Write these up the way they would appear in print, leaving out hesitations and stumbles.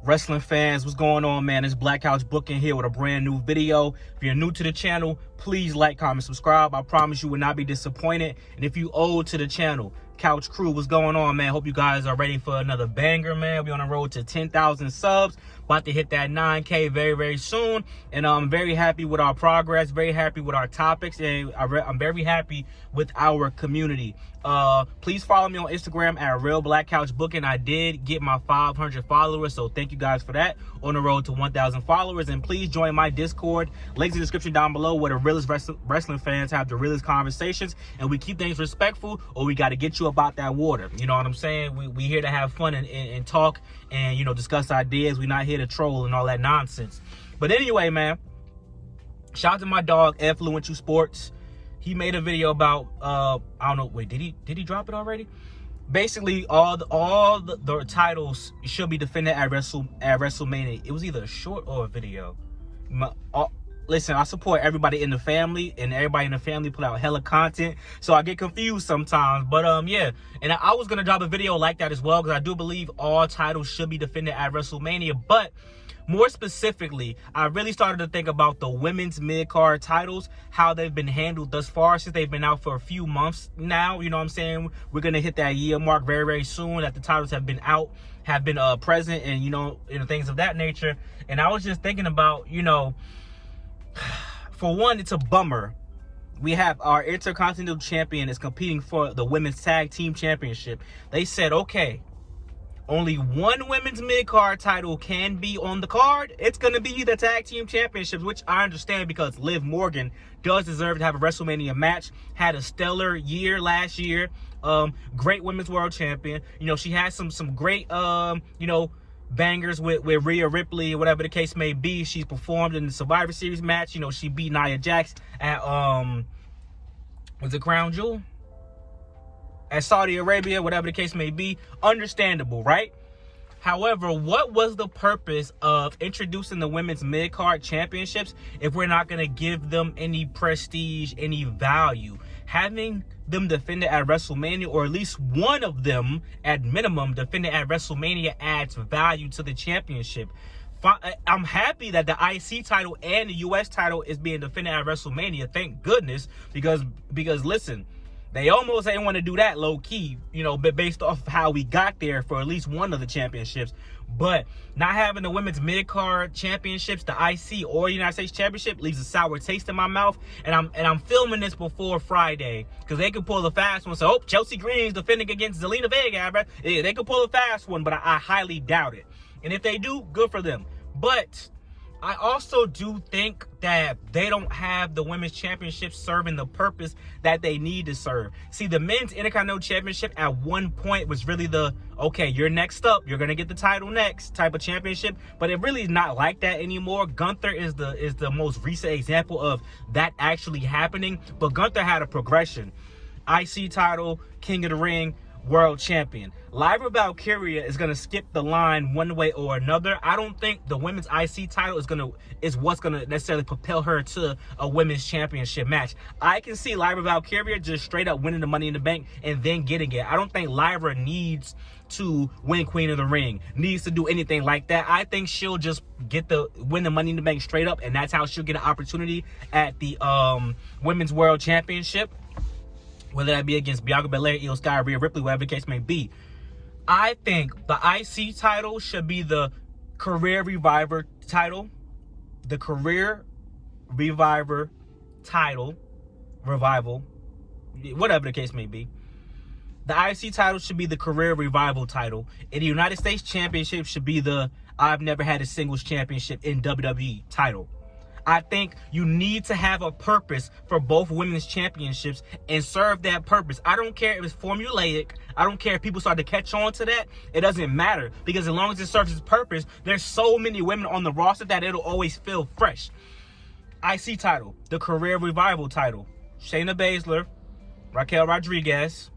Wrestling fans, what's going on, man? It's Black Couch Booking here with a brand new video. If you're new to the channel, please like, comment, subscribe. I promise you will not be disappointed. And if you old to the channel, Couch Crew, what's going on, man? Hope you guys are ready for another banger, man. We're on the road to 10,000 subs. About to hit that 9K very, very soon. And I'm very happy with our progress, very happy with our topics, and I'm very happy with our community. Please follow me on Instagram at Real Black Couch Booking. I did get my 500 followers, so thank you guys for that. On the road to 1,000 followers. And please join my Discord. Links in the description down below, where the realest wrestling fans have the realest conversations, and we keep things respectful, or we got to get you about that water. You know what I'm saying? We here to have fun and talk and, you know, discuss ideas. We're not here to troll and all that nonsense. But anyway, man, shout out to my dog Influential Sports. He made a video about I don't know, wait, did he drop it already? Basically, all the titles should be defended at WrestleMania. It was either a short or a video. Listen, I support everybody in the family, and everybody in the family put out hella content, so I get confused sometimes. But yeah, and I was gonna drop a video like that as well, because I do believe all titles should be defended at WrestleMania. But more specifically, I really started to think about the women's mid-card titles, how they've been handled thus far, since they've been out for a few months now. You know what I'm saying? We're going to hit that year mark very, very soon that the titles have been out, have been present, and, you know, things of that nature. And I was just thinking about, you know, for one, it's a bummer. We have our Intercontinental Champion is competing for the Women's Tag Team Championship. They said, okay, only one women's mid-card title can be on the card. It's going to be the Tag Team Championships, which I understand, because Liv Morgan does deserve to have a WrestleMania match. Had a stellar year last year. Great Women's World Champion. You know, she has some great, you know, bangers with Rhea Ripley, whatever the case may be. She's performed in the Survivor Series match. You know, she beat Nia Jax at, was it Crown Jewel? At Saudi Arabia, whatever the case may be. Understandable, right? However, what was the purpose of introducing the women's mid-card championships if we're not going to give them any prestige, any value? Having them defended at WrestleMania, or at least one of them at minimum defended at WrestleMania, adds value to the championship. I'm happy that the IC title and the US title is being defended at WrestleMania. Thank goodness, because listen, they almost ain't want to do that low-key, you know, but based off how we got there for at least one of the championships. But not having the women's mid-card championships, the IC or United States Championship, leaves a sour taste in my mouth. And I'm filming this before Friday, because they could pull the fast one. So, oh, Chelsea Green's defending against Zelina Vega. Yeah, they could pull a fast one, but I highly doubt it. And if they do, good for them. But I also do think that they don't have the women's championship serving the purpose that they need to serve. See, the men's Intercontinental Championship at one point was really the, okay, you're next up, you're going to get the title next type of championship. But it really is not like that anymore. Gunther is the most recent example of that actually happening. But Gunther had a progression. IC title, King of the Ring, World Champion. Lyra Valkyria is going to skip the line one way or another. I don't think the women's IC title is what's going to necessarily propel her to a women's championship match. I can see Lyra Valkyria just straight up winning the Money in the Bank and then getting it. I don't think Lyra needs to win Queen of the Ring, needs to do anything like that. I think she'll just win the Money in the Bank straight up, and that's how she'll get an opportunity at the Women's World Championship, whether that be against Bianca Belair, Io Sky, Rhea Ripley, whatever the case may be. I think the IC title should be the Career Reviver title. The Career Reviver title, revival, whatever the case may be. The IC title should be the Career Revival title. And the United States Championship should be the I've never had a singles championship in WWE title. I think you need to have a purpose for both women's championships and serve that purpose. I don't care if it's formulaic. I don't care if people start to catch on to that. It doesn't matter, because as long as it serves its purpose, there's so many women on the roster that it'll always feel fresh. IC title, the Career Revival title. Shayna Baszler, Raquel Rodriguez.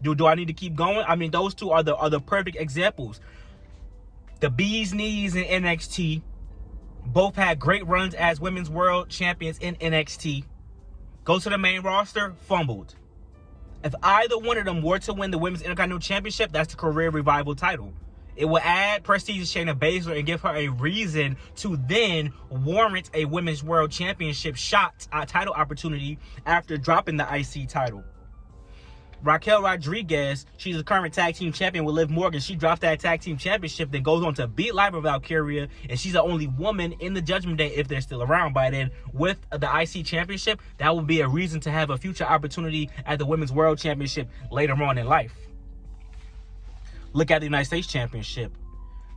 Do I need to keep going? I mean, those two are the perfect examples. The Bee's Knees in NXT both had great runs as women's world champions in NXT. Go to the main roster, fumbled. If either one of them were to win the Women's Intercontinental Championship, that's the Career Revival title. It will add prestige to Shayna Baszler and give her a reason to then warrant a Women's World Championship title opportunity after dropping the IC title. Raquel Rodriguez, she's a current tag team champion with Liv Morgan. She drops that tag team championship, then goes on to beat Lyra Valkyria, and she's the only woman in the Judgment Day, if they're still around by then, with the IC championship. That will be a reason to have a future opportunity at the Women's World Championship later on in life. Look at the United States Championship.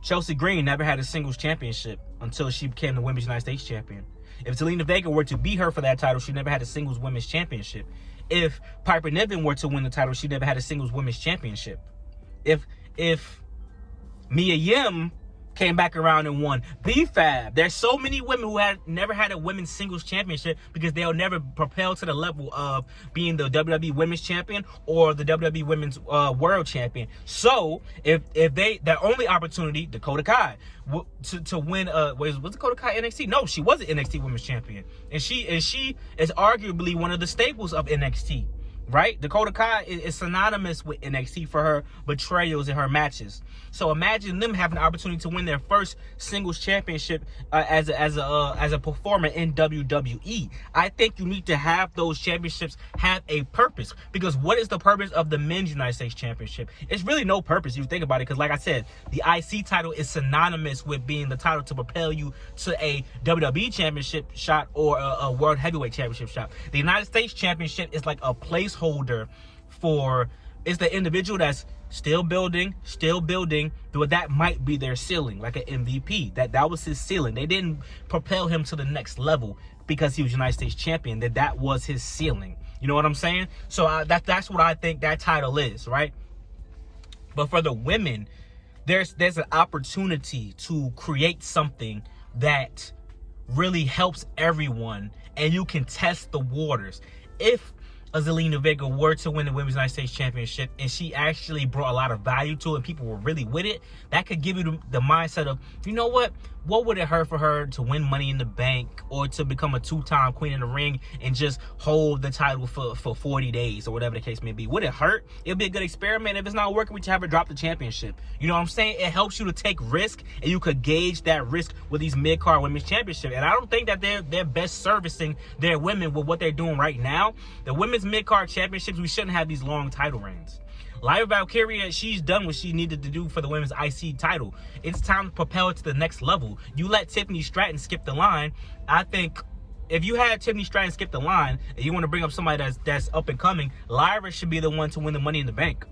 Chelsea Green never had a singles championship until she became the Women's United States Champion. If Zelina Vega were to beat her for that title, she never had a singles women's championship. If Piper Niven were to win the title, she never had a singles women's championship. If Mia Yim came back around and won, B-Fab, there's so many women who had never had a women's singles championship because they'll never propel to the level of being the WWE Women's Champion or the WWE Women's World Champion. So if their only opportunity, Dakota Kai, to win was Dakota Kai NXT? No, she wasn't NXT Women's Champion, and she is arguably one of the staples of NXT. Right? Dakota Kai is synonymous with NXT for her betrayals in her matches. So imagine them having the opportunity to win their first singles championship as a performer in WWE. I think you need to have those championships have a purpose, because what is the purpose of the Men's United States Championship? It's really no purpose if you think about it, because like I said, the IC title is synonymous with being the title to propel you to a WWE Championship shot or a World Heavyweight Championship shot. The United States Championship is like a placeholder for, it's the individual that's still building, but that might be their ceiling, like an MVP. That was his ceiling. They didn't propel him to the next level because he was United States champion. That was his ceiling. You know what I'm saying? So that's what I think that title is, right? But for the women, there's an opportunity to create something that really helps everyone, and you can test the waters. If a Zelina Vega were to win the Women's United States Championship and she actually brought a lot of value to it and people were really with it, that could give you the mindset of, you know what would it hurt for her to win Money in the Bank or to become a two-time Queen in the Ring and just hold the title for 40 days or whatever the case may be? Would it hurt? It'd be a good experiment. If it's not working, we just have her drop the championship. You know what I'm saying? It helps you to take risk, and you could gauge that risk with these mid-card women's championships. And I don't think that they're best servicing their women with what they're doing right now. The women's mid-card championships, we shouldn't have these long title reigns. Lyra Valkyria, she's done what she needed to do for the women's IC title. It's time to propel it to the next level. You let Tiffany Stratton skip the line. I think if you had Tiffany Stratton skip the line and you want to bring up somebody that's up and coming, Lyra should be the one to win the Money in the Bank.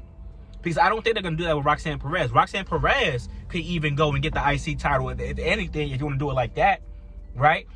Because I don't think they're going to do that with Roxanne Perez. Roxanne Perez could even go and get the IC title, if anything, if you want to do it like that, right?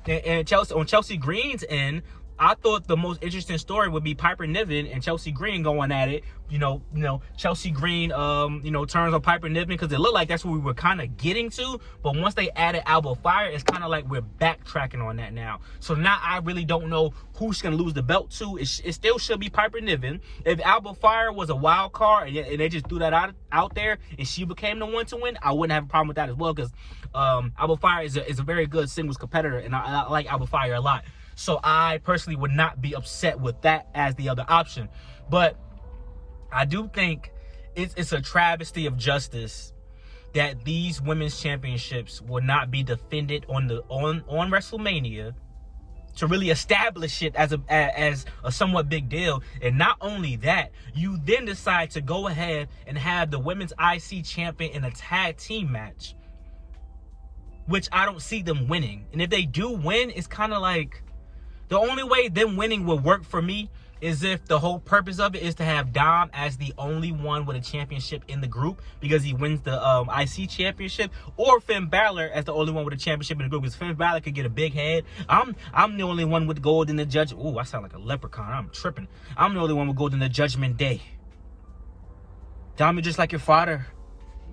And Chelsea Green's end, I thought the most interesting story would be Piper Niven and Chelsea Green going at it. You know, Chelsea Green, turns on Piper Niven because it looked like that's what we were kind of getting to. But once they added Alba Fire, it's kind of like we're backtracking on that now. So now I really don't know who's going to lose the belt to. It still should be Piper Niven. If Alba Fire was a wild card and they just threw that out there and she became the one to win, I wouldn't have a problem with that as well, because Alba Fire is a very good singles competitor, and I like Alba Fire a lot. So I personally would not be upset with that as the other option. But I do think it's a travesty of justice that these women's championships will not be defended on WrestleMania to really establish it as a somewhat big deal. And not only that, you then decide to go ahead and have the women's IC champion in a tag team match, which I don't see them winning. And if they do win, it's kind of like, the only way them winning will work for me is if the whole purpose of it is to have Dom as the only one with a championship in the group because he wins the IC championship, or Finn Balor as the only one with a championship in the group because Finn Balor could get a big head. I'm the only one with gold in the Judgment. Ooh, I sound like a leprechaun. I'm tripping. I'm the only one with gold in the Judgment Day. Dom, you're just like your father.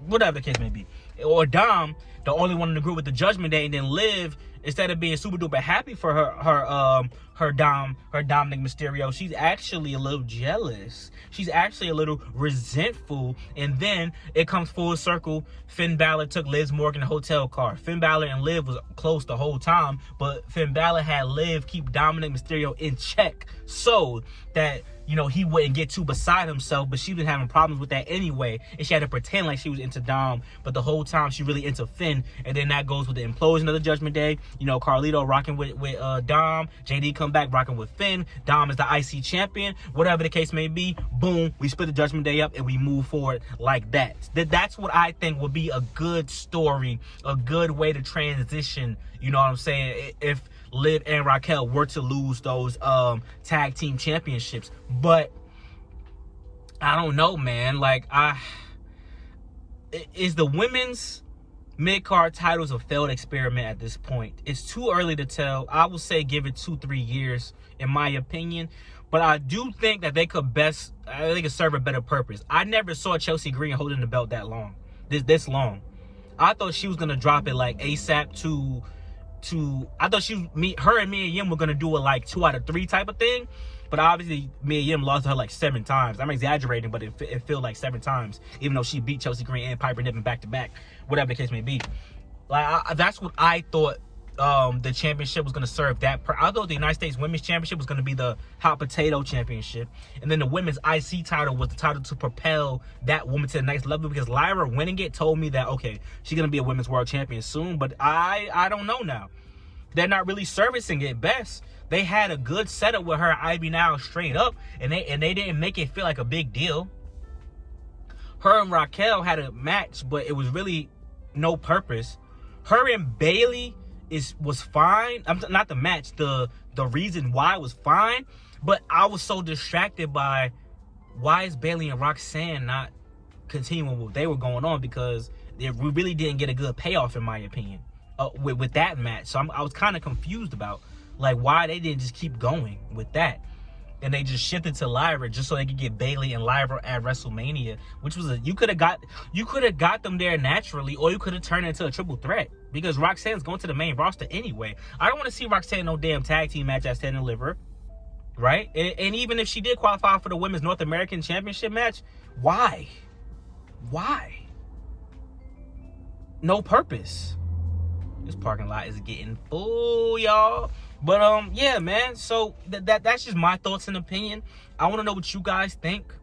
Whatever the case may be. Or Dom, the only one in the group with the Judgment Day, and then Liv instead of being super duper happy for her Dominic Mysterio, she's actually a little jealous. She's actually a little resentful. And then it comes full circle. Finn Balor took Liv Morgan a hotel car. Finn Balor and Liv was close the whole time, but Finn Balor had Liv keep Dominic Mysterio in check so that, you know, he wouldn't get too beside himself. But she was having problems with that anyway, and she had to pretend like she was into Dom, but the whole time she really into Finn. And then that goes with the implosion of the Judgment Day. You know, Carlito rocking with Dom, JD come back rocking with Finn, Dom is the IC champion, whatever the case may be. Boom, we split the Judgment Day up and we move forward like that. That's what I think would be a good story, a good way to transition, you know what I'm saying, if Liv and Raquel were to lose those tag team championships. But I don't know, man. Like, is the women's mid-card titles a failed experiment at this point? It's too early to tell. I would say give it 2-3 years, in my opinion. But I do think that they could serve a better purpose. I never saw Chelsea Green holding the belt that long, this long. I thought she was gonna drop it like ASAP to I thought her and Mia Yim were gonna do a like 2 out of 3 type of thing. But obviously Mia Yim lost to her like 7 times. I'm exaggerating, but it felt like 7 times, even though she beat Chelsea Green and Piper Niven back to back, whatever the case may be. Like, that's what I thought. The championship was going to serve that. I thought the United States Women's Championship was going to be the hot potato championship, and then the women's IC title was the title to propel that woman to the next level, because Lyra winning it told me that, okay, she's going to be a women's world champion soon. But I don't know now. They're not really servicing it best. They had a good setup with her Ivy now straight up, and they didn't make it feel like a big deal. Her and Raquel had a match, but it was really no purpose. Her and Bayley was fine. Not the match, the reason why was fine, but I was so distracted by why is Bayley and Roxanne not continuing what they were going on, because we really didn't get a good payoff, in my opinion, with that match. So I was kind of confused about like why they didn't just keep going with that, and they just shifted to Lyra just so they could get Bayley and Lyra at WrestleMania, which was you could have got them there naturally, or you could have turned it into a triple threat, because Roxanne's going to the main roster anyway. I don't want to see Roxanne no damn tag team match at Stand and Deliver, right? And even if she did qualify for the Women's North American Championship match, why? No purpose. This parking lot is getting full, y'all. But yeah, man. So that's just my thoughts and opinion. I want to know what you guys think.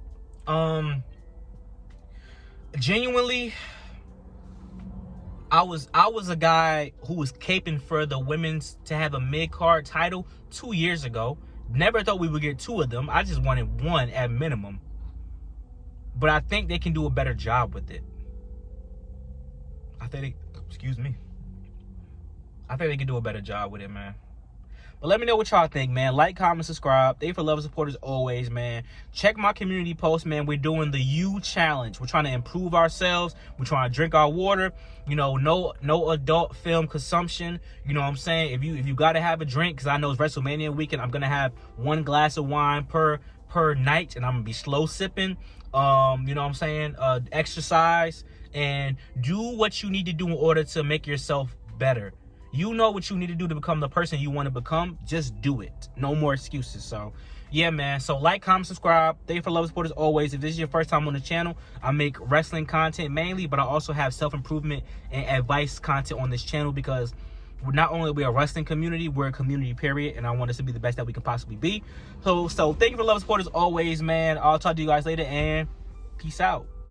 Genuinely, I was a guy who was caping for the women's to have a mid-card title 2 years ago. Never thought we would get 2 of them. I just wanted 1 at minimum. But I think they can do a better job with it. I think they can do a better job with it, man. But let me know what y'all think, man. Like, comment, subscribe. Thank you for love and support as always, man. Check my community post, man. We're doing the U challenge. We're trying to improve ourselves. We're trying to drink our water. You know, no adult film consumption. You know what I'm saying? If you gotta have a drink, because I know it's WrestleMania weekend, I'm gonna have 1 glass of wine per night, and I'm gonna be slow sipping. You know what I'm saying? Exercise and do what you need to do in order to make yourself better. You know what you need to do to become the person you want to become. Just do it. No more excuses. So, yeah, man. So, like, comment, subscribe. Thank you for love and support as always. If this is your first time on the channel, I make wrestling content mainly, but I also have self-improvement and advice content on this channel, because not only are we a wrestling community, we're a community, period, and I want us to be the best that we can possibly be. So thank you for love and support as always, man. I'll talk to you guys later, and peace out.